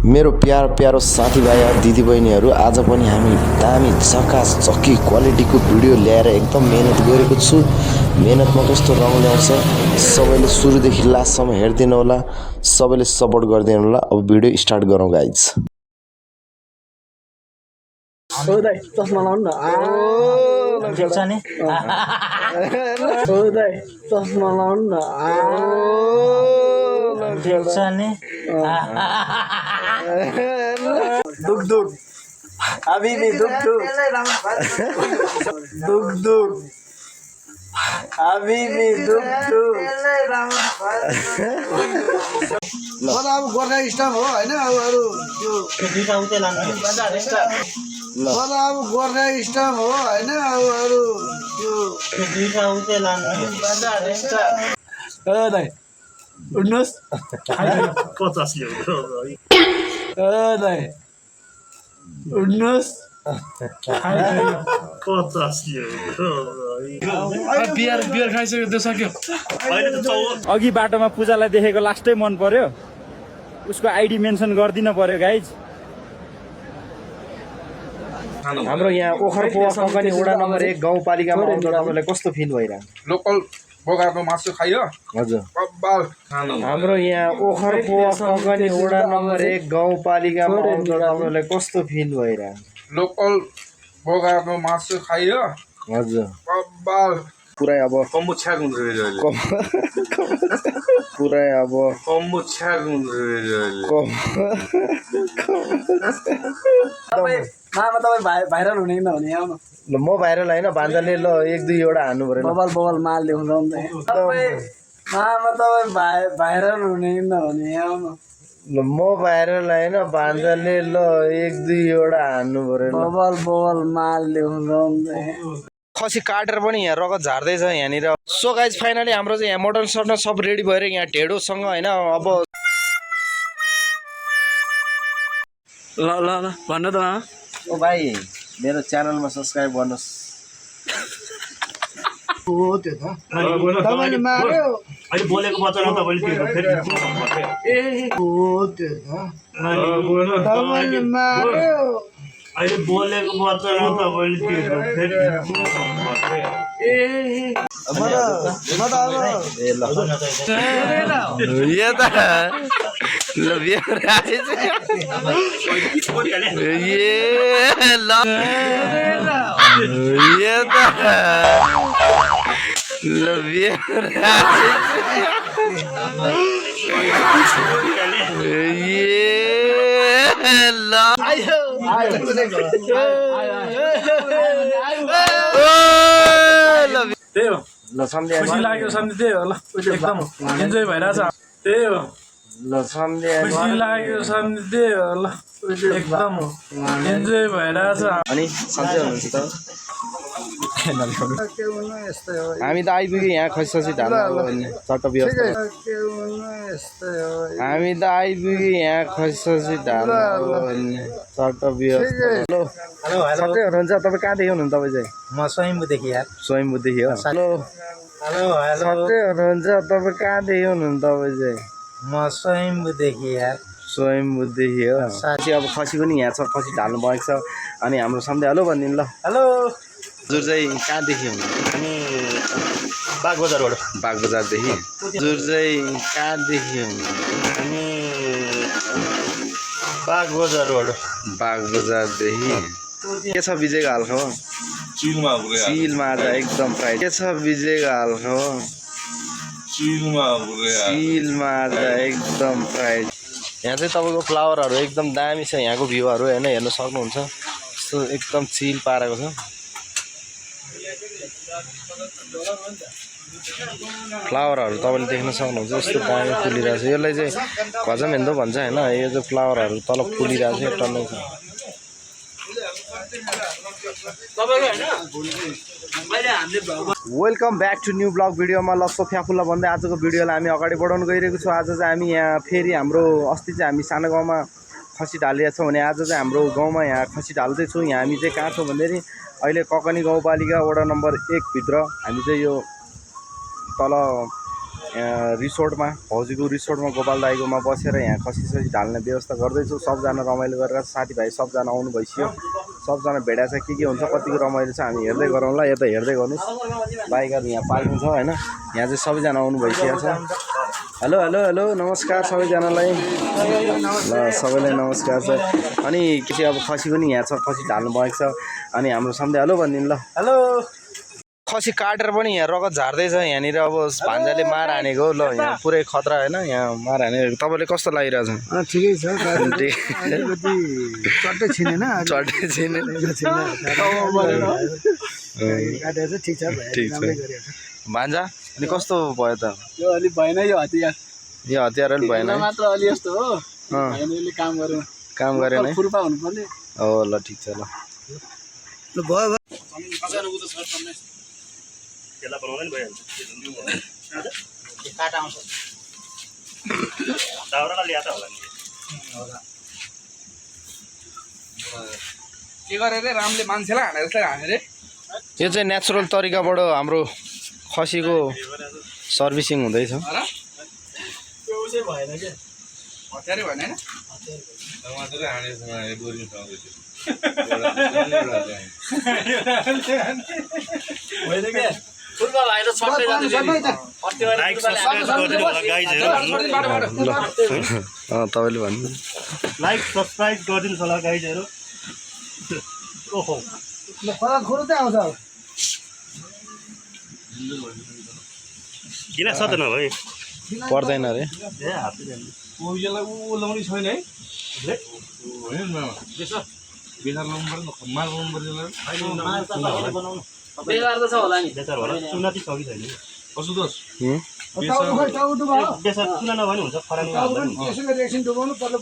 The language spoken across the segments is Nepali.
मेरो प्यारो साथीभाइहरू दिदीबहिनीहरू आज पनि हामी दामी चकाचकी क्वालिटीको भिडियो ल्याएर एकदम मेहनत गरेको छु। मेहनतमा कस्तो रङ ल्याउँछ सबैले सुरुदेखि लास्टसम्म हेर्दिनु होला, सबैले सपोर्ट गरिदिनु होला। अब भिडियो स्टार्ट गरौँ गाइज। चस्मा लाउनु न चस्मा लाउनु न दुख दुख हबीबी दुख दुख दुख दुख हबीबी दुख दुख मलाई अब गोर्खा स्टाफ हो होइन। अब अरू त्यो मलाई अब गोर्खा स्टाफ हो होइन। अब अरू त्यो दाइ उठ्नुहोस् दाइ उठ्नुहोस् बियर खाइसक्यो त्यो सक्यो। अघि बाटोमा पूजालाई देखेको लास्टै मन पर्यो, उसको आइडी मेन्सन गरिदिनु पर्यो गाइज। हाम्रो यहाँ ओखरपोवा कङ्कनी वडा नम्बर 1 गाउँपालिकामा आउँदा तपाईँलाई कस्तो फिल भइरहेको? लोकल बगाएको मासु खायो हजुर बब्बाल। हाम्रो यहाँ ओखरपोवा कङ्कनी वडा नम्बर 1 गाउँपालिकामा आउँदा तपाईँलाई कस्तो फिल भइरहेको? लोकल बगाएको मासु खायो हजुर बब्बाल। पुरै अब कम्बो छ्याक हुन्छ फेरि अहिले। पुरै अब कम्बो छ्याक हुन्छ फेरि अहिले। मामा तपाईँ भाइरल हुने कि नहुने आउनु ल म भाइरल होइन, भान्जाले ल 1-2 वटा हान्नु पऱ्यो। बबल बबल माल देखाउँदा मामा तपाईँ भाइरल हुने कि नहुने आउनु ल म भाइरल होइन, भान्जाले ल 1-2 वटा हान्नु पऱ्यो। बबल बबल माल देखाउँदा खसी काटेर पनि यहाँ रगत झार्दैछ यहाँनिर। सो गाइज फाइनली हाम्रो चाहिँ यहाँ मटन सर्न सब रेडी भएर यहाँ ढेडोसँग होइन। अब ल ल ल भन्नु त मामा। ओ भाइ मेरो च्यानलमा सब्सक्राइब गर्नुहोस्। हो त्यो त तपाईँले मार्यो अहिले बोलेको वचन हो तपाईँले त्यो फेरि हो त्यो त तपाईँले मार्यो। अहिले बोलेको वचन हो तपाईँले त्यो फेरि त्यही हो, ल सम्झे खुसी लाग्यो सम्झे। त्यही हो, ल एकदम इन्जोय भइरहेछ। त्यही हो, ल सम्झे खुसी लाग्यो सम्झे। त्यही हो, ल एकदम इन्जोय भइरहेछ। अनि सन्चै हुनुहुन्छ त? हामी त आइपुग्यो यहाँ खसी ढाल्नु चट्ट व्यवस्था। हामी त आइपुग्यो यहाँ खसी ढाल्नु चट्ट व्यवस्था। हेलो सबै हुनुहुन्छ तपाईँ? कहाँदेखि हुनुहुन्छ तपाईँ चाहिँ? म स्वयम्भूदेखि यार। स्वयम्भूदेखि हो। हेलो हेलो हेलो सबै हुनुहुन्छ तपाईँ? कहाँदेखि हुनुहुन्छ तपाईँ चाहिँ? म स्वयम्भूदेखि यार। स्वयम्भूदेखि हो। साथी अब खसी पनि यहाँ छ, खसी ढाल्नु भएको छ। अनि हाम्रो सम्झे हेलो भनिदिनु ल। हेलो हजुर चाहिँ कहाँदेखि हुनुहुन्छ? अनि बागबजारबाट। बागबजारदेखि। हजुर चाहिँ कहाँदेखि हुनुहुन्छ? अनि बागबजारबाट। बागबजारदेखि। के छ विजयको हालखबर? चिलमा चिलमा आज एकदम फ्राई। के छ विजयको हालखबर? चिलमा आज एकदम फ्राई। यहाँ चाहिँ तपाईँको फ्लावरहरू एकदम दामी छ। यहाँको भ्यूहरू होइन हेर्न सक्नुहुन्छ। यस्तो एकदम चिल पारेको छ। फ्लावरहरू तपाईँले देख्न सक्नुहुन्छ। यस्तो दामी फुलिरहेको छ। यसलाई चाहिँ खजमेन्दो भन्छ होइन। यो चाहिँ फ्लावरहरू तल फुलिरहेको छ टन्नै छ। Welcome back to new blog भिडियोमा। ल सोफिया फुल्ला भन्दै आजको भिडियोलाई हामी अगाडि बढाउन गइरहेको छौँ। आज चाहिँ हामी यहाँ फेरि हाम्रो अस्ति चाहिँ हामी सानो गाउँमा खसी ढालेका छौँ भने आज चाहिँ हाम्रो गाउँमा यहाँ खसी ढाल्दैछौँ। यहाँ हामी चाहिँ कहाँ छौँ भन्दाखेरि अहिले ककनी गाउँपालिका वडा नम्बर 1 भित्र हामी चाहिँ यो तल रिसोर्टमा भौजीको रिसोर्टमा गोपाल दाईकोमा बसेर यहाँ खसी ससी ढाल्ने व्यवस्था गर्दैछु। सबजना रमाइलो गरेर साथीभाइ सबजना आउनु भइसक्यो, सबजना भेडा छ, के हुन्छ कतिको रमाइलो छ हामी हेर्दै गरौँ ल। यता हेर्दै गर्नुहोस्, बाइकहरू यहाँ पार्किङ छ होइन। यहाँ चाहिँ सबैजना आउनु भइसकेको छ। हेलो हेलो हेलो नमस्कार सबैजनालाई ल, सबैलाई नमस्कार छ। अनि के चाहिँ अब खसी पनि यहाँ छ, खसी ढाल्नु भएको छ। अनि हाम्रो सम्झे हेलो भनिदिनु ल। हेलो। खसी काटेर पनि यहाँ रगत झार्दैछ यहाँनिर। अब भान्जाले मार हानेको ल, यहाँ पुरै खतरा होइन, यहाँ मार हानेको। तपाईँले कस्तो लागिरहेछ? ठिकै छ, चट्टै छिनेन, चट्टै छिने ठिक छ। भान्जा अनि कस्तो भयो त? यो अलि भएन, यो हतियार अलि भएन मात्र अलि जस्तो हो, भएन काम गरेन है, खुर्पा हुनु पर्ने हो। ल ठिक छ ल। भयो त्यसलाई बनाउँदा नि भइहाल्छ। दाउरालाई ल्याएको होला नि के गरे रे रामले मान्छेलाई हानेर जस्तै हाने रे। यो चाहिँ नेचुरल तरिकाबाट हाम्रो खसीको सर्भिसिङ हुँदैछ। हतियारै भएन तपाईँले भन्नु लाइक सब्सक्राइब गरिदिनु होला गाइजहरू। ओहो किन सधैँ नभए पर्दैन अरे। ए हातले लाउने छैन है, बेकार त छ होला नि। बेसार होला, चुना चाहिँ छ कि छैन? भयो बेसार चुना नभए नि हुन्छ, फरानी एकछिन डुबाउनु पर्लो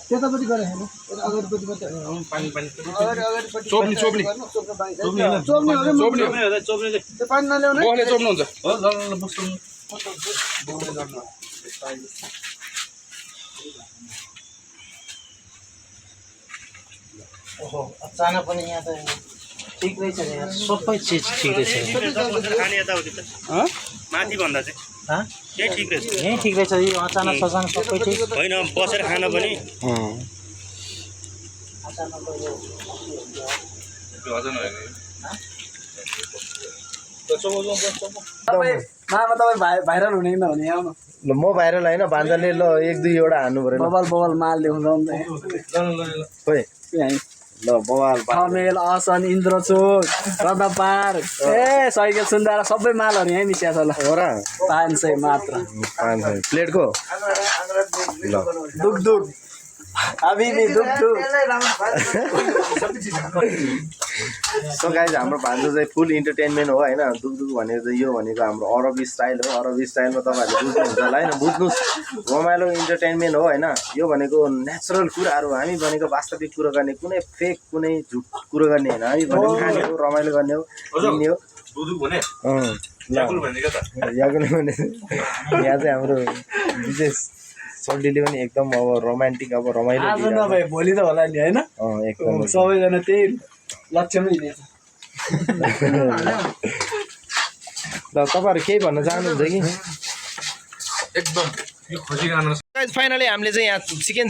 त्यतापट्टि गरे होइन, अगाडिपट्टि मात्रै चोप्ने त्यो पानी नल्याउने चोप्नुहुन्छ। ओहो अचानक पनि यहाँ त ठिक रहेछ नि, सबै चिज ठिक रहेछ। खाने यताउति त माथि भन्दा चाहिँ यही ठिक रहेछ। यहीँ ठिक रहेछ, यो अचानक सचानक सबै ठिक। होइन बसेर खान पनि तपाईँ भाइरल हुने कि नहुने आउनु। ल म भाइरल होइन, भान्जाले ल एक दुईवटा हान्नु पऱ्यो। बबल माल देखाउँछ खोइ ल बवाल थमेल असन इन्द्रचोक रदापार ए साइकल सुन्दारा सबै मालहरू यहीँ मिसिया छ। ल हो र 500 मात्र प्लेटको। ल दुख अभी भी दुख सो गाइज हाम्रो भान्जा चाहिँ फुल इन्टरटेनमेन्ट हो होइन। दुख भनेको चाहिँ यो भनेको हाम्रो अरब स्टाइल हो। अरब स्टाइलमा तपाईँहरूले बुझ्नुहुन्छ होला होइन, बुझ्नुहोस्। रमाइलो इन्टरटेनमेन्ट हो होइन। यो भनेको नेचुरल कुराहरू, हामी भनेको वास्तविक कुरो गर्ने, कुनै फेक कुनै झुट कुरो गर्ने होइन। हामी भनेको खाने हो, रमाइलो गर्ने हो, किन्ने हो। याकुल भने यहाँ चाहिँ हाम्रो विशेष सल्टीले पनि एकदम अब रोमान्टिक अब रमाइलो आज नभए भोलि त होला नि होइन। एकदम सबैजना त्यही लक्ष्यमै हिँडेछ। ल तपाईँहरू केही भन्न चाहनुहुन्छ कि? एकदम यो खसी खान फाइनली हामीले चाहिँ यहाँ चिकन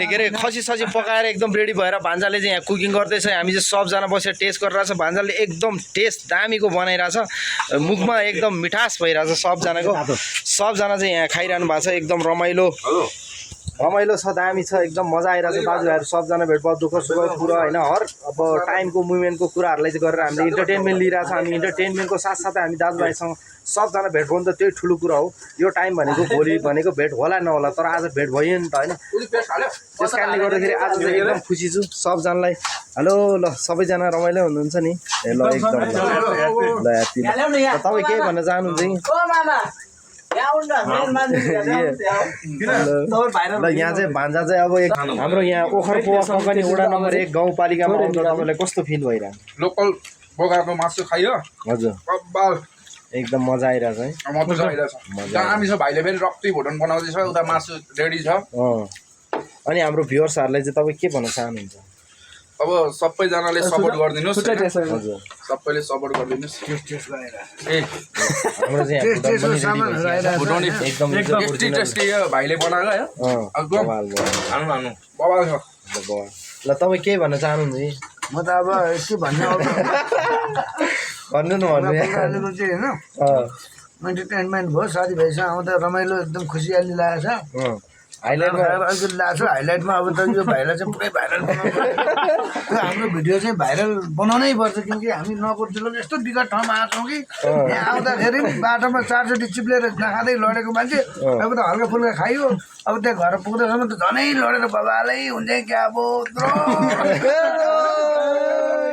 के अरे खसी ससी पकाएर एकदम रेडी भएर भान्जाले चाहिँ यहाँ कुकिङ गर्दैछ। हामी चाहिँ सबजना बसेर टेस्ट गरिरहेछ। भान्जाले एकदम टेस्ट दामीको बनाइरहेछ, मुखमा एकदम मिठास भइरहेछ सबजनाको। सबजना चाहिँ यहाँ खाइरहनु भएको छ, एकदम रमाइलो छ, दामी छ, एकदम मजा आइरहेछ। दाजुभाइहरू सबजना भेटभाव दुःख सुख कुरा होइन, हर अब टाइमको मुभमेन्टको कुराहरूलाई चाहिँ गरेर हामीले इन्टरटेनमेन्ट लिइरहेछ। हामी इन्टरटेनमेन्टको साथसाथै हामी दाजुभाइसँग सबजना भेट भयो नि त, त्यही ठुलो कुरा हो। यो टाइम भनेको भोलि भनेको भेट होला नहोला, तर आज भेट भयो नि त होइन। त्यस कारणले गर्दाखेरि आज चाहिँ एकदम खुसी छु सबजनालाई। हेलो ल सबैजना रमाइलो हुनुहुन्छ नि? ल एकदम ल तपाईँ केही भन्न चाहनुहुन्छ कि? ल यहाँ चाहिँ भान्जा चाहिँ अब हाम्रो यहाँ ओखरपोवा पकाउने वडा नम्बर 1 गाउँपालिकामा आउँदा तपाईँलाई कस्तो फिल भइरहेको? लोकल बोकाको मासु खायो हजुर, एकदम मजा आइरहेछ है। मजा आइरहेछ, दामी छ। भाइले फेरि रक्ती भुटन बनाउँदैछ, उता मासु रेडी छ। अनि हाम्रो भ्युअर्सहरूलाई चाहिँ तपाईँ के भन्न चाहनुहुन्छ? अब सबैजनाले सपोर्ट गरिदिनुहोस् छुट्टै टेस्ट होइन। हजुर सबैले सपोर्ट गरिदिनुहोस् ए हाम्रो चाहिँ यहाँ फुटाउने एकदम टेस्टी टेस्टी यो भाइले बनाएको है एकदम बवाल खानु खानु बबाल छ ल तपाईँ के भन्न चाहनुहुन्छ नि म त अब के भन्ने भन्नु न भन्नु अहिलेको चाहिँ होइन इन्टरटेनमेन्ट भयो साथीभाइसँग आउँदा रमाइलो एकदम खुसियाली लागेको छ हाइलाइटमा अलिकति लाग्छ हाइलाइटमा अब त यो भाइरल चाहिँ पुरै भाइरल बनाउनु हाम्रो भिडियो चाहिँ भाइरल बनाउनै पर्छ किनकि हामी नकोटिलो यस्तो विकट ठाउँमा आएको छौँ कि यहाँ आउँदाखेरि बाटोमा 4 चोटि चिप्लेर नखाँदै लडेको मान्छे अब त हल्का फुल्का खाइयो अब त्यहाँ घर पुग्दासम्म त झनै लडेर बबालै हुन्छ क्या अब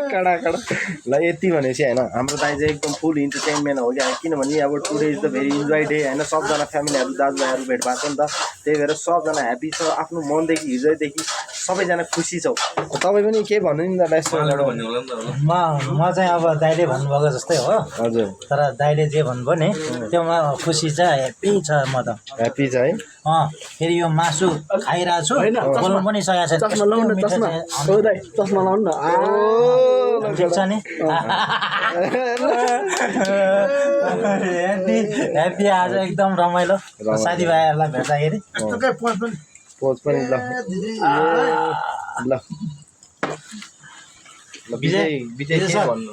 कडा ल यति भनेपछि होइन हाम्रो दाइ चाहिँ एकदम फुल इन्टरटेनमेन्ट हो क्या किनभने अब today is the very enjoy day होइन सबजना फ्यामिलीहरू दाजुभाइहरू भेट भएको छ नि त त्यही भएर सबजना ह्याप्पी छ आफ्नो मनदेखि हृदयदेखि सबैजना खुसी छौँ तपाईँ पनि के भन्नु नि त यस्तो म चाहिँ अब दाइले भन्नुभएको जस्तै हो हजुर तर दाइले जे भन्नुभयो नि त्योमा खुसी छ ह्याप्पी छ म त ह्याप्पी छ है फेरि यो मासु खाइरहेको छु बोल्नु पनि सकेको छैन चस्मा लाउनु न चस्मा हो दाइ चस्मा लाउनु न ठिक छ नि ह्याप्पी आज एकदम रमाइलो साथीभाइहरूलाई भेट्दाखेरि पोज पनि ल विजय विजय के भन्नु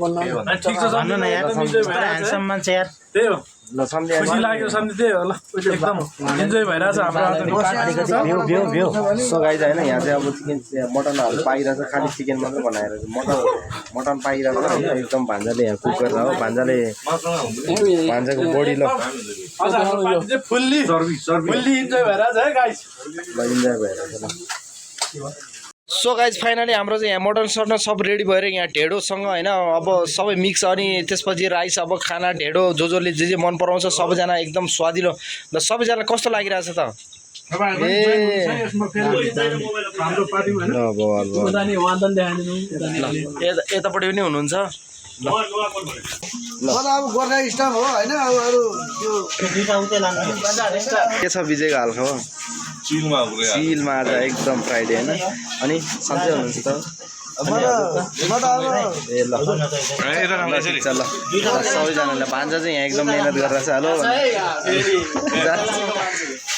भन्नु न यार ह्यान्डसम मान्छे यार त्यही हो ल सन्ध्या खुसी लाग्यो सन्धि त्यही हो ल एकदम इन्जोय भइरहेछ हाम्रो आज सो गाइज होइन यहाँ चाहिँ अब चिकन मटनहरू पाइरहेछ खालि चिकन मात्रै बनाएर मटन पाइरहेको छ एकदम भान्जाले यहाँ कुक गरेर हो भान्जाको बोडी ल फुल्ली इन्जोय भइरहेछ है गाइस ल इन्जोय भइरहेछ ल सो गाइज फाइनली हाम्रो चाहिँ यहाँ मटन सर्न सब रेडी भएर यहाँ ढेँडोसँग होइन अब सबै मिक्स अनि त्यसपछि राइस अब खाना ढेँडो जसले जे मन पराउँछ सबैजना एकदम स्वादिलो ल सबैजना कस्तो लागिरहेछ त यतापट्टि पनि हुनुहुन्छ अब गोर्खा स्टाफ हो होइन अब अरू यो के छ विजयको हालखबर चिलमा आज एकदम फ्राइडे होइन अनि सन्चै हुनुहुन्छ त ए ल सबैजनाले भान्जा चाहिँ यहाँ एकदम मिहिनेत गरेर छ हेलो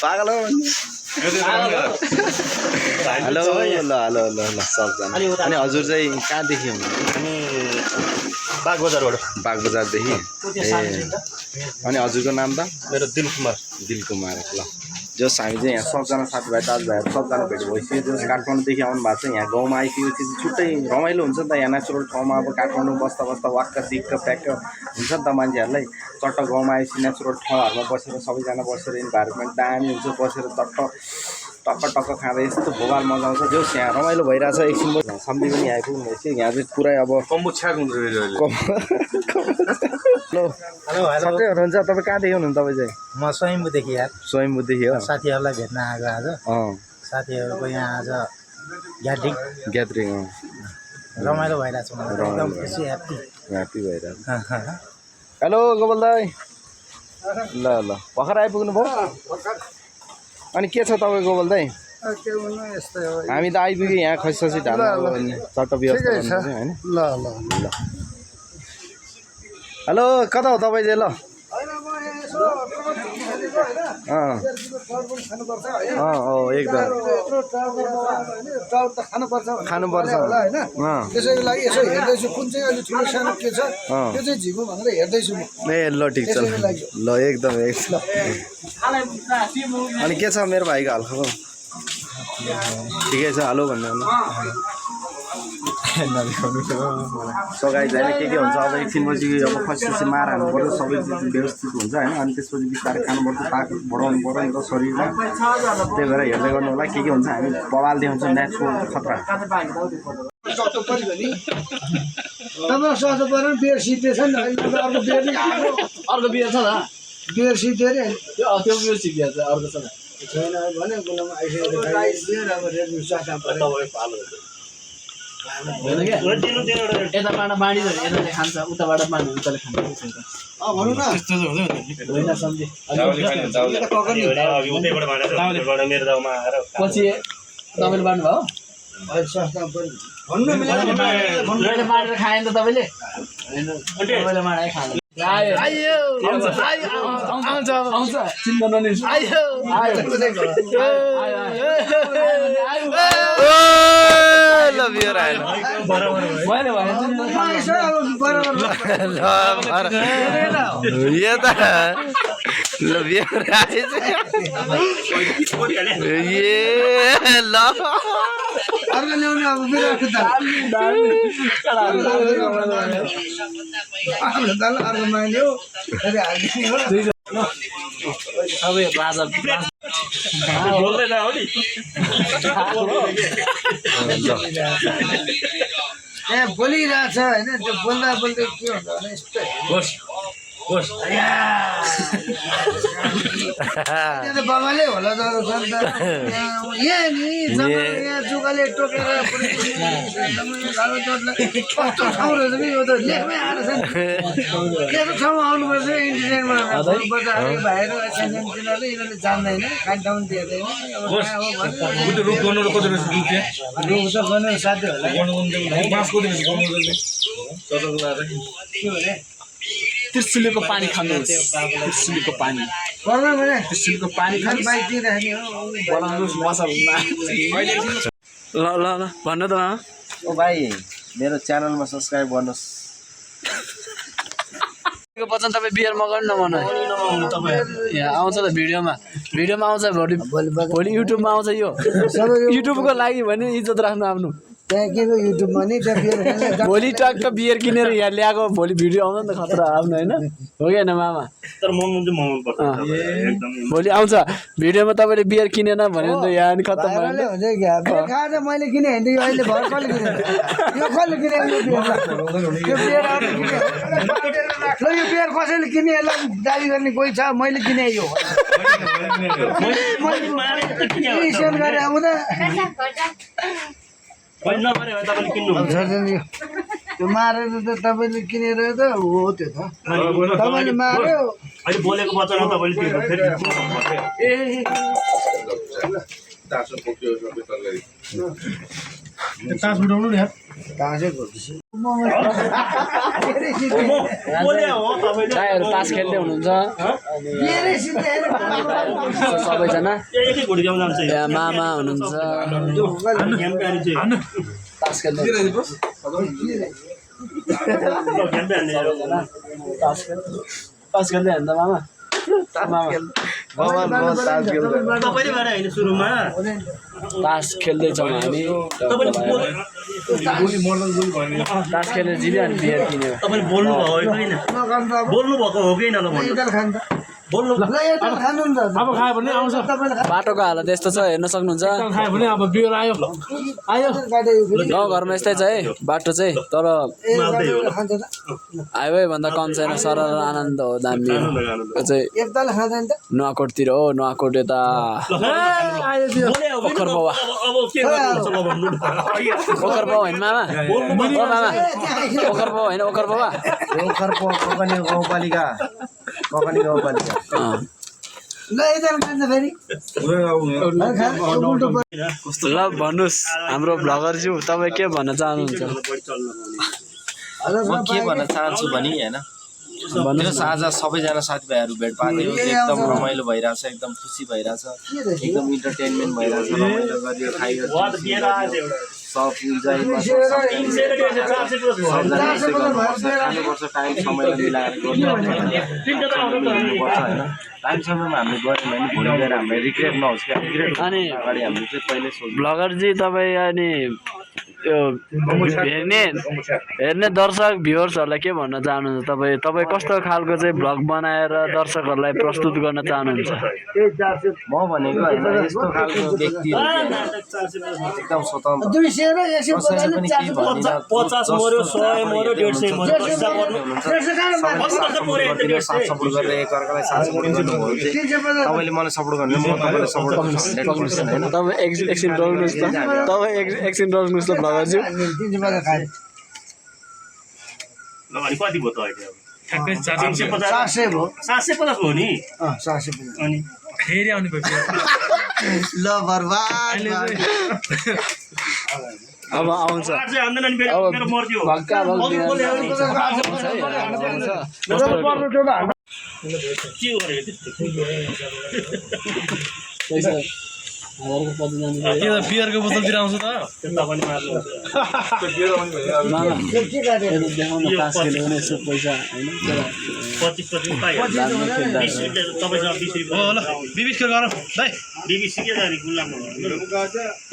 पागल हो हेलो ल सबजना अनि हजुर चाहिँ कहाँदेखि हुनुहुन्छ बागबजारदेखि ए अनि हजुरको नाम त मेरो दिल कुमार ल जस हामी चाहिँ यहाँ सबजना साथीभाइ दाजुभाइहरू सबजना भेट भइसक्यो जस काठमाडौँदेखि आउनु भएको छ यहाँ गाउँमा आइसकेपछि छुट्टै रमाइलो हुन्छ नि त यहाँ नेचुरल ठाउँमा अब काठमाडौँ बस्दा वाक्क दिक्क प्याक्क हुन्छ नि त मान्छेहरूलाई चट्ट गाउँमा आएपछि नेचुरल ठाउँहरूमा बसेर सबैजना बसेर इन्भाइरोमेन्ट दामी हुन्छ बसेर टक्क खाँदा यस्तो भोगाल मजा आउँछ जोस् यहाँ रमाइलो भइरहेछ एकछिन सम्झि पनि आइपुग्नु भएपछि यहाँ चाहिँ पुरै अब हेलो सबै हुनुहुन्छ तपाईँ कहाँदेखि हुनुहुन्छ तपाईँ चाहिँ म स्वयम्भूदेखि यार स्वयम्भूदेखि हो साथीहरूलाई भेट्न आएको आज साथीहरूको यहाँ आज ग्यादरिङ रमाइलो भइरहेको छ मलाई एकदम खुसी ह्याप्पी भइरहेछ हेलो गोपाल दाई ल भर्खर आइपुग्नु भयो अनि के छ तपाईँ गोपाल दाई हामी त आइपुग्यो यहाँ खसी ढाल्नु चट्ट व्यवस्था होइन ल हेलो कता हो तपाईँ चाहिँ ल एकदम खानुपर्छ त्यसैको लागि यसो हेर्दैछु कुन चाहिँ अलिक ठुलो सानो के छ त्यो चाहिँ झिको भनेर हेर्दैछु म ए ल ठिक छ ल एकदम अनि के छ मेरो भाइको हालखबर ठिकै छ हेलो भन्नु सो गाइज होइन के हुन्छ अब एकछिनपछि अब फर्स्ट मार हाल्नु पर्छ सबै चिज व्यवस्थित हुन्छ होइन अनि त्यसपछि बिस्तारै खानुपर्छ ताकत बढाउनु पर्यो नि त शरीरमा त्यही भएर हेर्दै गर्नु होला के हुन्छ हामी बवाल देखाउँछ नेचुरल खतरा तपाईँ सोच्नु पऱ्यो बियर सिद्धे छ नि अर्को बियर छ त बियर सिद्धे अरे त्यो बियर सिद्धे छ अर्को छ छैन भने गुलामा यताबाट बाँडी यताले खान्छ उताबाट बाँडी उताले खान्छ पछि तपाईँले बाँड्नु भयो अहिले सस्ता पनि भन्नु मिलेन मैले मारेर खाएँ नि त तपाईँले तपाईँले मारे खानु आयो आउँछ चिन्ता नलिनु आयो ल बियर आएन मैले भने यो त ल बियर आएछ ए ल अर्को ल्याउने अब बिराको दाल अर्को मान्यो हालिदिने हो अब यो बाजा बोल्दैन हो नि ए बोलिरहेछ होइन त्यो बोल्दा बोल्दै के हुन्छ भने यस्तो बाबाले होला यहाँ नि यहाँ जुगाले टोकेर कस्तो ठाउँ रहेछ कि यो त लेखमै आएर छ नि यस्तो ठाउँमा आउनुपर्छ इन्टरनेटबाट भाइहरू सानोतिनीहरूले यिनीहरूले जान्दैन खाने ठाउँ दिँदैन रुख त गर्नु साध्य होला त्रिशुलीको पानी खानुहोस् त्रिशुलीको पानी पर्न भने त्रिशुलीको पानी खालि बाइक दिइराख्ने हो बनाउनुहोस् मसल ल ल ल भन्नु त ओ भाइ मेरो च्यानलमा सब्सक्राइब गर्नुहोस् बच्चन तपाईँ बियर मगाउनु नभन यहाँ आउँछ त भिडियोमा आउँछ भोलि युट्युबमा आउँछ यो युट्युबको लागि भने इज्जत राख्नु आफ्नो त्यहाँ के को युट्युबमा नि त्यहाँ बियर भोलि टक्क बियर किनेर यहाँ ल्याएको भोलि भिडियो आउँछ नि त खतरा आफ्नो होइन हो कि होइन मामा तर मोमो चाहिँ मोमो पर्छ एकदम भोलि आउँछ भिडियोमा तपाईँले बियर किनेन भने त यहाँ नि खतम भयो नि। हुन्छ क्या बियर खाएर मैले किने होइन यो अहिले भर कसले किने यो कसले किने यो बियर ल यो बियर कसैले किने यसलाई दाबी गर्ने कोही छ मैले किने यो सेल गरेर आउँदा त्यो मारेर त तपाईँले किनेर त हो त्यो त तपाईँले मार्यो अहिले बोलेको वचन तपाईँले दाइहरू तास खेल्दै हुनुहुन्छ सबैजना यहाँ मामा हुनुहुन्छ तास खेल्दै तास खेल्दै होइन त मामा तपाईँले भने होइन सुरुमा तास खेल्दैछौँ हामी तास खेलेर जित्यो अनि बियर किन्यो तपाईँले बोल्नु भयो होइन बोल्नु भएको हो कि होइन बोल्नु अब खायो भने आउँछ बाटोको हालत यस्तो छ हेर्न सक्नुहुन्छ खायो भने अब बियर आयो गाउँघरमा यस्तै छ है बाटो चाहिँ तर हाइवे भन्दा कम छैन सरल आनन्द हो दामी चाहिँ नुवाकोटतिर हो नुवाकोट यता ओखर बाउ होइन मामा ओखर बाउ होइन ओखर बाबा गाउँपालिका ल भन्नुहोस् हाम्रो भ्लगरज्यू तपाईँ के भन्न चाहनुहुन्छ म के भन्न चाहन्छु भने होइन आज सबैजना साथीभाइहरू भेट पार्दै एकदम रमाइलो भइरहेछ एकदम खुसी भइरहेछ एकदम इन्टरटेनमेन्ट भइरहेछ रमाइलो गरियो खाइयो सब इन्जोयमा खानुपर्छ टाइम समयलाई मिलाएर गर्नुपर्छ होइन टाइम समयमा हामीले गऱ्यौँ भने भोलि गएर हामीलाई रिग्रेट नहोस् क्या रिग्रेट अनि अगाडि हामीले चाहिँ पहिल्यै सोच्नु भ्लगरजी तपाईँ अनि त्यो हेर्ने दर्शक भ्युवर्सहरूलाई के भन्न चाहनुहुन्छ तपाईँ कस्तो खालको चाहिँ भ्लग बनाएर दर्शकहरूलाई प्रस्तुत गर्न चाहनुहुन्छ म भनेको होइन यस्तो खालको व्यक्तिहरू एकदम स्वतन्त्र कसैले पनि केही भन्दिनँ 50 मर्यो 100 मर्यो 150 मर्यो साथ सपोर्ट गरेर एकअर्कालाई साथ सपोर्ट गर्नुभयो तपाईँले मलाई सपोर्ट गर्नु म तपाईँलाई सपोर्ट गर्छु 100% होइन तपाईँ एकछिन रोक्नुहोस् त तपाईँ एकछिन रोक्नुहोस् त भ्लगरज्यू ल अनि कति भयो त अहिले अब 700 भयो 750 हो नि 750 अनि फेरि आउनु भयो ल बर्बाद अब आउँछ आज चाहिँ हान्दैन नि मेरो मेरो मर्जी हो भक्का भक्का अघि बोले हो नि आउँछ के गरेको त्यस्तो पैसा हजारको पत्ता जान्छ बियरको बोतलतिर आउँछ त त्यो पनि मार्नु मामा देखाउन 5 किलो भने यसो पैसा होइन 25 पाइहाल्छ 20 तपाईसँग 20 रुपैयाँ हो ल 20 के गरौँ भाइ 20 के जाने गुलाम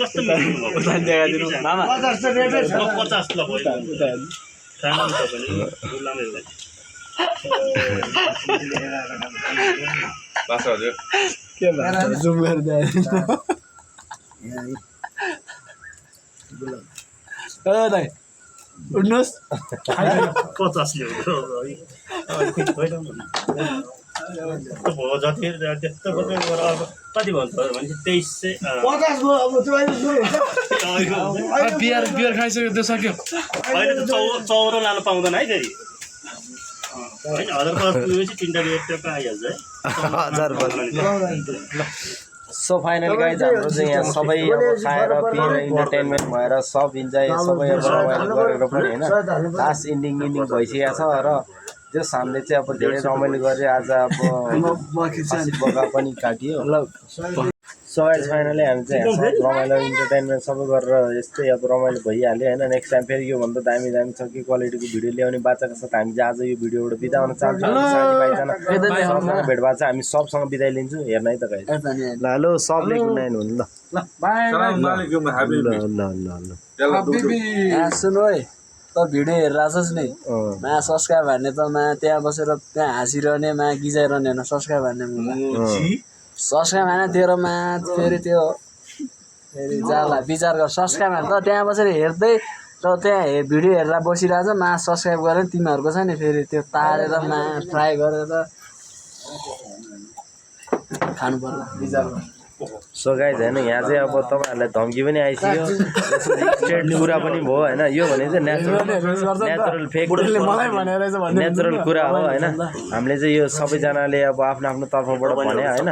कस्तो देखाइदिनु मामा 50 त रेटै छ 50 ल भयो खानु तपाईले गुलामै हो बास हजुर के भयो जुम गर्दै ए दाइ उठ्नुहोस् 50 ल्याउ भयो जति त्यस्तो कति भन्छ भने 23 50 भयो अब त्यो अहिले सुरु हुन्छ बियर खाइसक्यो त्यो सक्यो अहिले त चौरो लानु पाउँदैन है फेरि होइन 1000 रुपैयाँ तिनवटा बियर त्यो पाइहाल्छ है 1000 सो फाइनल गाइज हाम्रो चाहिँ यहाँ सबै अब खाएर पिएर इन्टरटेनमेन्ट भएर सब इन्जोय सबै अब रमाइलो गरेर पनि होइन लास्ट इन्डिङ भइसकेको छ र त्यो हामीले चाहिँ अब धेरै रमाइलो गरेर आज अब बगा पनि काटियो सो गाइज फाइनली हामी चाहिँ यहाँ सब रमाइलो इन्टरटेनमेन्ट सबै गरेर यस्तै अब रमाइलो भइहाल्यो होइन नेक्स्ट टाइम फेरि योभन्दा दामी छ कि क्वालिटीको भिडियो ल्याउने बाचाको साथ हामी चाहिँ आज यो भिडियोबाट बिदा हुन चाहन्छौँ साथीभाइजना सबसँग भेट भएको छ हामी सबसँग बिदाइ लिन्छौँ हेर्न है त गाइज ल हेलो सबले गुड नाइट हुनु ल सुन है त भिडियो हेरिरहेछस् नि मा सब्सक्राइब हान्ने त मा त्यहाँ बसेर त्यहाँ हाँसिरहने मा गिजाइरहने होइन सब्सक्राइब हान्ने सब्सक्राइब हाने तेरोमा फेरि त्यो फेरि जाला विचार गर सब्सक्राइब हान् त त्यहाँ बसेर हेर्दै र त्यहाँ भिडियो हेरेर बसिरहेछ मा सब्सक्राइब गरेर तिमीहरूको छ नि फेरि त्यो तारेर मा फ्राई गरेर खानु पर्ला विचार गर सो गाइज होइन यहाँ चाहिँ अब तपाईँहरूलाई धम्की पनि आइसक्यो स्ट्रेट कुरा पनि भयो होइन यो भने चाहिँ नेचुरल फेक नेचुरल कुरा हो होइन हामीले चाहिँ यो सबैजनाले अब आफ्नो आफ्नो तर्फबाट भने होइन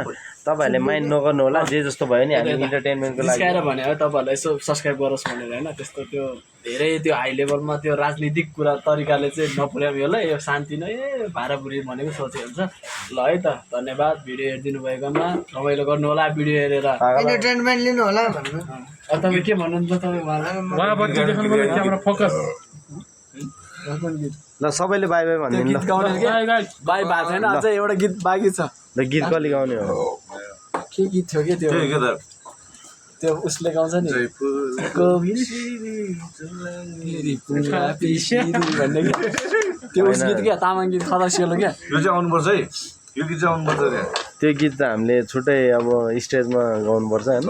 तपाईँहरूले माइन्ड नगर्नु होला जे जस्तो भयो नि हामी इन्टरटेनमेन्टको लागि जिस्काएर भने है तपाईँहरूलाई यसो सब्सक्राइब गरोस् भनेर होइन त्यस्तो त्यो धेरै त्यो हाई लेभलमा त्यो राजनीतिक कुरा तरिकाले चाहिँ नपुर्याउने होला यो शान्ति नै भाडाबुडी भनेको सोचे हुन्छ ल है त धन्यवाद भिडियो हेरिदिनु भएकोमा रमाइलो गर्नु होला भिडियो हेरेर इन्टरटेनमेन्ट लिनु होला भन्नु तपाईँ के भन्नुहुन्छ तपाईँ ल सबैले बाई बाई भनिदिनु गीत गाउने के बाई भएको छैन अझै एउटा गीत बाँकी छ ल गीत कसले गाउने हो के गीत थियो के त्यो त्यो उसले गाउँछ नि भन्ने गीत त्यो उस गीत क्या तामाङ गीत खलासिलो क्या यो चाहिँ आउनुपर्छ है यो गीत चाहिँ आउनुपर्छ त्यो गीत त हामीले छुट्टै अब स्टेजमा गाउनुपर्छ होइन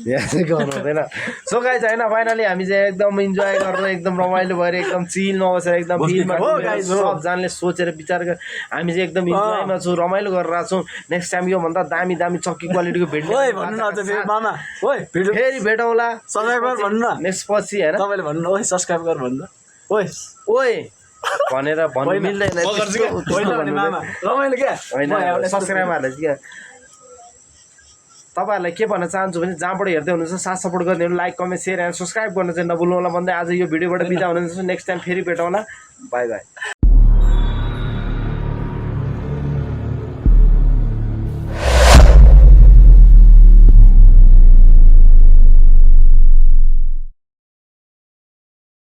यहाँ चाहिँ गाउनु हुँदैन सो गाइज होइन फाइनली हामी चाहिँ एकदम इन्जोय गरेर एकदम रमाइलो भएर एकदम चिल नबसेर एकदम सबजनाले सोचेर विचार गरेर हामी चाहिँ एकदम इन्जोयमा छौँ रमाइलो गरेर आएको छौँ नेक्स्ट टाइम योभन्दा दामी चक्की क्वालिटीको भेट्नु फेरि भेटौँला सब्सक्राइब गर भन्नु न नेक्स्ट पछि होइन तपाईँले भन्नु ओइ सब्सक्राइब गर भन्नु ओइ ओइ भनेर भन्नु मिल्दैन रमाइलो क्या होइन सब्सक्राइबरहरूले क्या तपाईँहरूलाई के भन्न चाहन्छु भने जहाँबाट हेर्दै हुनुहुन्छ साथ सपोर्ट गर्दै हुनु like comment share and subscribe गर्न चाहिँ नभुल्नु होला भन्दै आज यो भिडियोबाट बिदा हुनुहुन्छ नेक्स्ट टाइम फेरि भेटौँला बाई बाई